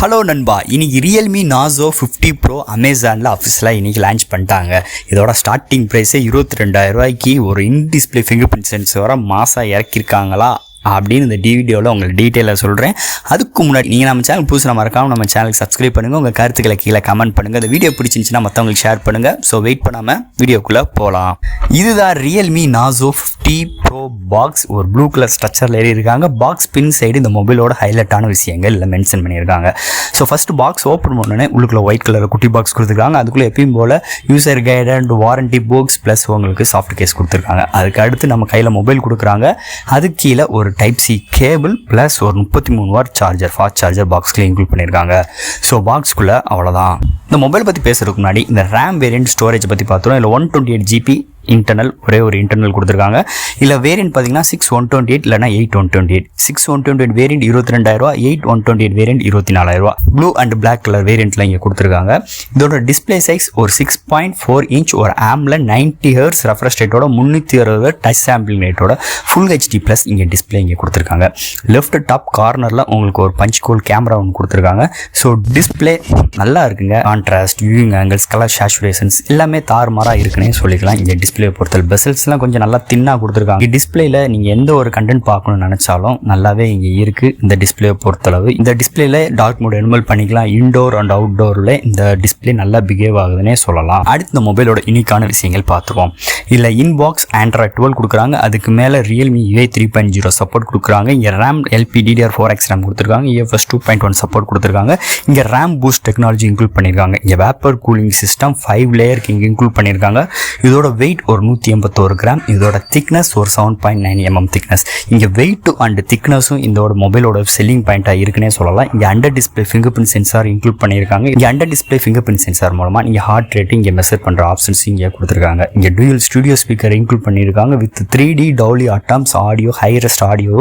Hello நண்பா, இன்னைக்கு Realme Narzo 50 Pro அமேசானில் அஃபிஷியலாக இன்றைக்கி லான்ச் பண்ணிட்டாங்க. இதோட ஸ்டார்டிங் ப்ரைஸே 22,000 ரூபாய்க்கு ஒரு இன் டிஸ்பிளே ஃபிங்கர் பிரிண்ட் சென்சரை மாதம் இறக்கியிருக்காங்களா அப்படின்னு இந்த வீடியோவில் உங்களுக்கு டீட்டெயிலாக சொல்கிறேன். அதுக்கு முன்னாடி நீங்கள் நம்ம சேனல் புதுசாக மறக்காமல் நம்ம சேனலுக்கு சப்ஸ்கிரைப் பண்ணுங்கள். உங்கள் கருத்துக்களை கீழே கமெண்ட் பண்ணுங்கள். இந்த வீடியோ பிடிச்சிருந்துச்சுன்னா மற்றவங்களுக்கு ஷேர் பண்ணுங்கள். ஸோ வெயிட் பண்ணாமல் வீடியோக்குள்ளே போகலாம். இதுதான் Realme Narzo 50 Pro பாக்ஸ். ஒரு ப்ளூ கலர் ஸ்ட்ரக்சரில் இருக்காங்க. பாக்ஸ் பின் சைடு இந்த மொபைலோட ஹைலைட்டான விஷயங்கள் இல்லை மென்ஷன் பண்ணியிருக்காங்க. ஸோ ஃபஸ்ட்டு பாக்ஸ் ஓப்பன் பண்ணோன்னே உள்ளுக்குள்ள ஒயிட் கலர் குட்டி பாக்ஸ் கொடுத்துருக்காங்க. அதுக்குள்ளே எப்பயும் போல் user guide and warranty books plus உங்களுக்கு சாஃப்ட் கேஸ் கொடுத்துருக்காங்க. அதுக்கு அடுத்து நம்ம கையில் மொபைல் கொடுக்குறாங்க. அதுக்கு கீழே ஒரு டைப் சி கேபிள் ப்ளஸ் ஒரு 33 வாட் சார்ஜர், ஃபாஸ்ட் சார்ஜர் பாக்ஸ்க்குள்ளே இன்க்ளூட் பண்ணியிருக்காங்க. ஸோ பாக்ஸ்க்குள்ளே அவ்வளோதான். இந்த மொபைல் பற்றி பேசுறதுக்கு முன்னாடி இந்த ரேம் வேரியன்ட் ஸ்டோரேஜ் பற்றி பார்த்தோம். இல்லை 128 GB இன்டர்னல், ஒரே ஒரு இன்டர்னல் கொடுத்துருக்காங்க. இல்லை வேரியன்ட் பார்த்தீங்கன்னா 6/128 இல்லைனா 8/128. 6/128 variant 22,000, 8/128 variant 24,000. Blue and black colour வேரியண்ட்டில் இங்கே கொடுத்துருக்காங்க. இதோட டிஸ்பிளே சைஸ் ஒரு 6.4 இன்ச், ஒரு ஆம்ல 90 ஹெர்ட்ஸ் ரெஃப்ரெஷ் ரேட்டோட 360 டச் சாம்பிளிங் ரேட்டோட ஃபுல் HD ப்ளஸ் இங்கே டிஸ்பிளே இங்கே கொடுத்துருக்காங்க. லெஃப்ட் டாப் கார்னரில் உங்களுக்கு ஒரு பஞ்ச் கோல் கேமரா ஒன்று கொடுத்துருக்காங்க. ஸோ டிஸ்பிளே நல்லா இருக்குங்க. Contrast, viewing angles, colour saturations எல்லாமே தாறுமாறாக இருக்குன்னே சொல்லிக்கலாம். இங்கே டிஸ்பிளே பொறுத்தல் பெசல்ஸ்லாம் கொஞ்சம் நல்லா தின்னா கொடுத்துருக்காங்க. டிஸ்பிளேல நீங்கள் எந்த ஒரு கண்டென்ட் பார்க்கணும்னு நினச்சாலும் நல்லாவே இங்கே இருக்குது. இந்த டிஸ்பிளே பொறுத்தளவு இந்த டிஸ்பிளேல டார்க் மோட் எனேபிள் பண்ணிக்கலாம். இன்டோர் அண்ட் அவுட்டோரில் இந்த டிஸ்பிளே நல்லா பிஹேவ் ஆகுதுன்னே சொல்லலாம். அடுத்து இந்த மொபைலோட யூனிக்கான விஷயங்கள் பார்த்துருவோம். இல்லை இன்பாக்ஸ் ஆண்ட்ராய்ட் 12 கொடுக்குறாங்க. அதுக்கு மேலே Realme UI 3.0 சப்போர்ட் கொடுக்குறாங்க. இங்கே ரேம் LPDDR4X ரேம் கொடுத்துருக்காங்க. EFS 2.1 சப்போர்ட் கொடுத்துருக்காங்க. இங்கே ரேம் பூஸ்ட் டெக்னாலஜி இன்க்ளூட் பண்ணியிருக்காங்க. இங்கே வேப்பர் கூலிங் சிஸ்டம் 5 லேயருக்கு இங்கே இன்க்ளூட் பண்ணியிருக்காங்க. இதோட வெயிட் ஒரு 181 கிராம். இதோட திக்னஸ் ஒரு 7.9 mm திக்னஸ். இங்கே வெயிட் அண்ட் திக்னஸும் இதோட மொபைலோட செல்லிங் பாயிண்டாக இருக்குன்னே சொல்லலாம். இங்கே under display fingerprint sensor include பண்ணியிருக்காங்க. இங்கே under display fingerprint sensor மூலமாக நீங்கள் ஹார்ட் ரேட்டு இங்கே மெஷர் பண்ணுற ஆப்ஷன்ஸ் இங்கே கொடுத்துருக்காங்க. இங்கே டூயல் ஸ்டுடியோ ஸ்பீக்கர் இன்க்ளூட் பண்ணியிருக்காங்க. With 3D Dolby Atmos audio, hi res audio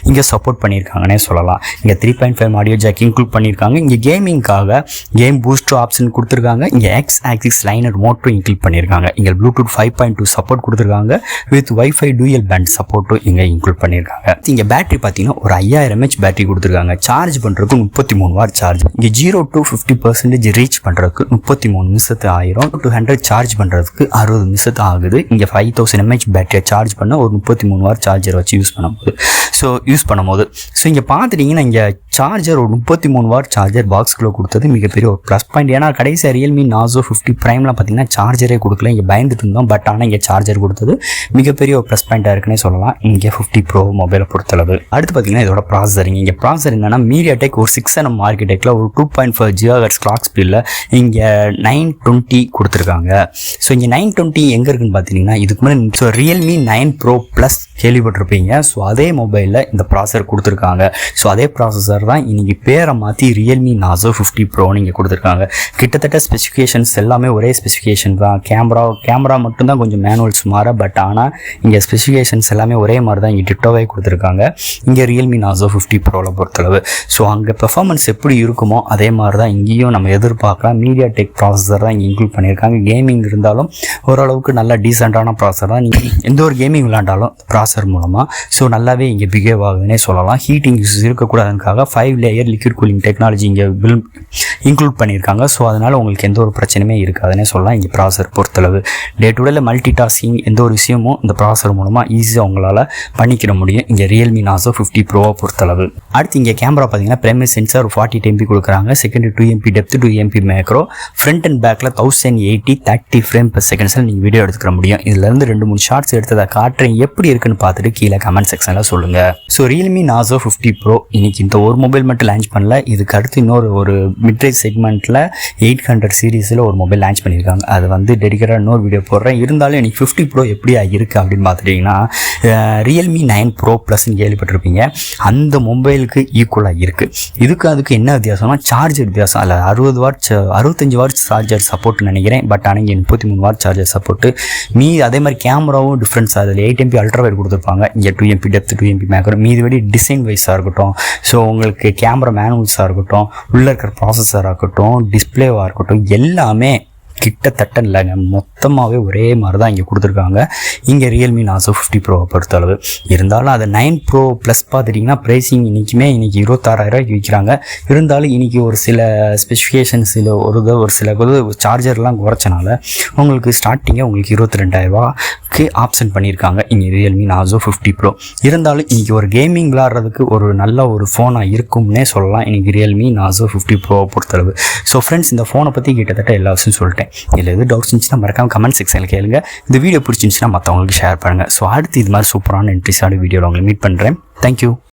இங்கே சப்போர்ட் பண்ணியிருக்காங்கன்னே சொல்லலாம். இங்கே 3.5 ஆடியோ ஜாக் இன்க்ளூட் பண்ணியிருக்காங்க. இங்கே கேமிங்காக கேம் பூஸ்டர் ஆப்ஷன் கொடுத்துருக்காங்க. இங்கே எக்ஸ் ஆக்சிஸ் லைனர் மோட்டரும் இன்க்ளூட் பண்ணியிருக்காங்க. இங்கே ப்ளூடூத் 5.2 சப்போர்ட் கொடுத்துருக்காங்க. வித் வைஃபை டூயல் பேண்ட் சப்போர்ட்டும் இங்கே இன்க்ளூட் பண்ணியிருக்காங்க. இங்கே பேட்டரி பார்த்தீங்கன்னா ஒரு 5000 mAh பேட்டரி கொடுத்துருக்காங்க. சார்ஜ் பண்ணுறதுக்கு 33 வாட் சார்ஜ். இங்கே 0 to 50% ரீச் பண்ணுறதுக்கு 33 நிமிஷத்து ஆயிரும். 200 சார்ஜ் பண்ணுறதுக்கு 60 நிமிஷத்து ஆகுது. இங்கே 5000 mAh பேட்டரியை சார்ஜ் பண்ண ஒரு 33 வாட் சார்ஜர் வச்சு யூஸ் பண்ணும்போது ஸோ இங்கே பார்த்துட்டிங்கன்னா இங்கே சார்ஜர் ஒரு 33 வாட் சார்ஜர் பாக்ஸ்குள்ளே கொடுத்தது மிகப்பெரிய ஒரு ப்ளஸ் பாயிண்ட். ஏன்னா கடைசியாக Realme Narzo 50 Primeலாம் பார்த்தீங்கன்னா சார்ஜரே கொடுக்கல. இங்கே பயந்துட்டு இருந்தோம். பட் ஆனால் இங்கே சார்ஜர் கொடுத்தது மிகப்பெரிய ஒரு ப்ளஸ் பாயிண்டாக இருக்குன்னே சொல்லலாம் இங்கே 50 Pro மொபைலை பொறுத்தளவு. அடுத்து பார்த்தீங்கன்னா இதோட ப்ராசரிங். இங்கே ப்ராசர் என்னன்னா MediaTek ஒரு 6nm ஆர்கிடெக்டில் ஒரு 2.5 GHz கிளாக் ஸ்பீடில் இங்கே 920 கொடுத்துருக்காங்க. ஸோ இங்கே 920 எங்கே இருக்குன்னு பார்த்தீங்கன்னா இதுக்கு முன்னாடி ஸோ Realme 9 Pro Plus கேள்விப்பட்டிருப்பீங்க. ஸோ அதே மொபைலில் இந்த ப்ராசர் கொடுத்துருக்காங்க. ஸோ அதே ப்ராசஸர் தான் இன்னைக்கு பேரை மாற்றி Realme Narzo 50 Pro இங்கே கொடுத்துருக்காங்க. கிட்டத்தட்ட ஸ்பெசிஃபிகேஷன்ஸ் எல்லாமே ஒரே ஸ்பெசிஃபிகேஷன் தான். கேமரா மட்டும்தான் கொஞ்சம் மேனுவல்ஸ் மாற. பட் ஆனால் இங்கே ஸ்பெசிஃபிகேஷன்ஸ் எல்லாமே ஒரே மாதிரி தான் இங்கே டிட்டோவே கொடுத்துருக்காங்க இங்கே Realme Narzo 50 Proவில் பொறுத்தளவு. ஸோ அங்கே பெர்ஃபார்மன்ஸ் எப்படி இருக்குமோ அதே மாதிரி தான் இங்கேயும் நம்ம எதிர்பார்க்கலாம். MediaTek ப்ராசஸர் தான் இங்கே இன்க்ளூட் பண்ணியிருக்காங்க. கேமிங் இருந்தாலும் ஓரளவுக்கு நல்லா டீசெண்டான ப்ராசஸர் தான். நீங்கள் எந்த ஒரு கேமிங் விளையாண்டாலும் ப்ராசஸர் மூலமாக ஸோ நல்லாவே இங்கே பிஹேவ் ஆகுதுன்னே சொல்லலாம். ஹீட்டிங் இஷ்யூஸ் இருக்கக்கூடாதுக்காக 5 லேயர் லிக்விட் கூலிங் டெக்னாலஜி இங்கே இன்க்ளூட் பண்ணியிருக்காங்க. ஸோ அதனால் உங்களுக்கு எந்த ஒரு பிரச்சனையுமே இருக்காதுன்னே சொல்லலாம் இங்கே ப்ராசஸர் பொறுத்தளவு. டே டு டேல மல்டி டாஸ்கிங் எந்த ஒரு விஷயமும் இந்த ப்ராசஸர் மூலமாக ஈஸியாக உங்களால் பண்ணிக்கிற முடியும் இங்கே Realme Narzo 50 Pro பொறுத்தளவு. அடுத்து இங்கே கேமரா பார்த்தீங்கன்னா பிரைமரி சென்சார் 40 MP கொடுக்குறாங்க. Second 2 MP depth, 2 MP macro. Front and பேக்கில் 1080 30 ஃப்ரேம் per செகண்ட்ஸில் நீங்கள் வீடியோ எடுத்துக்கிற முடியும். இதுலேருந்து 2-3 ஷார்ட்ஸ் எடுத்ததை காட்டுறேன். எப்படி இருக்குன்னு பார்த்துட்டு கீழே கமெண்ட் செக்ஷனில் சொல்லுங்கள். ஸோ Realme Narzo 50 Pro இன்னைக்கு இந்த ஒரு மொபைல் மட்டும் லான்ச் பண்ணல. இதுக்கு அடுத்து இன்னொரு மிட்ரேஞ்ச் செக்மெண்ட்டில் 800 சீரீஸில் ஒரு மொபைல் லான்ச் பண்ணியிருக்காங்க. அது வந்து டெடிக்கேட்டாக இன்னொரு வீடியோ போடுறேன். இருந்தாலும் எனக்கு 50 Pro எப்படியா இருக்குது அப்படின்னு பார்த்துட்டிங்கன்னா Realme 9 Pro Plusன்னு கேள்விப்பட்டிருப்பீங்க. அந்த மொபைலுக்கு ஈக்குவலாக இருக்குது. அதுக்கு என்ன வித்தியாசம்னா சார்ஜர் வித்தியாசம். அதில் 65 வாட் சார்ஜர் சப்போர்ட் நினைக்கிறேன். பட் ஆனால் இங்கே 33 வாட் சார்ஜர் சப்போர்ட்டு. அதே மாதிரி கேமராவும் டிஃப்ரென்ஸ். அதில் 8 MP அல்ட்ரா வைட் கொடுத்துருப்பாங்க. இங்கே 2 MP டெப்த், 2 MP மேக்ரோ. மீதி டிசைன் வைஸாக இருக்கட்டும், ஸோ உங்களுக்கு கேமரா மேனுவல்ஸாக இருக்கட்டும், உள்ளே இருக்கிற ப்ராசஸராக இருக்கட்டும், டிஸ்பிளேவாக இருக்கட்டும், எல்லாமே கிட்டத்தட்ட இல்லைங்க, மொத்தமாகவே ஒரே மாதிரி தான் இங்கே கொடுத்துருக்காங்க இங்கே ரியல்மி நாசோ 50 ப்ரோவை பொறுத்தளவு. இருந்தாலும் அது 9 ப்ரோ ப்ளஸ் பார்த்துட்டிங்கன்னா ப்ரைஸிங் இன்றைக்கி 26,000 விற்கிறாங்க. இருந்தாலும் இன்றைக்கி ஒரு சில ஸ்பெசிஃபிகேஷன்ஸ் ஒரு சில சார்ஜர்லாம் குறைச்சனால உங்களுக்கு ஸ்டார்டிங்கே உங்களுக்கு 22,000 ஆப்ஷன் பண்ணியிருக்காங்க இங்கே ரியல்மி நாசோ 50 ப்ரோ. இருந்தாலும் இன்றைக்கி ஒரு கேமிங் விளாட்றதுக்கு ஒரு நல்ல ஒரு ஃபோனாக இருக்கும்னே சொல்லலாம் இன்றைக்கி ரியல்மி நாசோ 50 ப்ரோவை பொறுத்தளவு. ஸோ ஃப்ரெண்ட்ஸ், இந்த ஃபோனை பற்றி கிட்டத்தட்ட எல்லா விஷயம் சொல்லிட்டேன். இதில் எது டவுட்ஸ் இருந்துச்சுன்னா மறக்காமல் கமெண்ட் செக்ஷனில் கேளுங்க. இந்த வீடியோ பிடிச்சிருந்துச்சுன்னா மற்றவங்களுக்கு ஷேர் பண்ணுங்கள். ஸோ அடுத்து இது மாதிரி சூப்பரான இன்ட்ரெஸ்டான வீடியோவில் உங்களை மீட் பண்ணுறேன். தேங்க்யூ.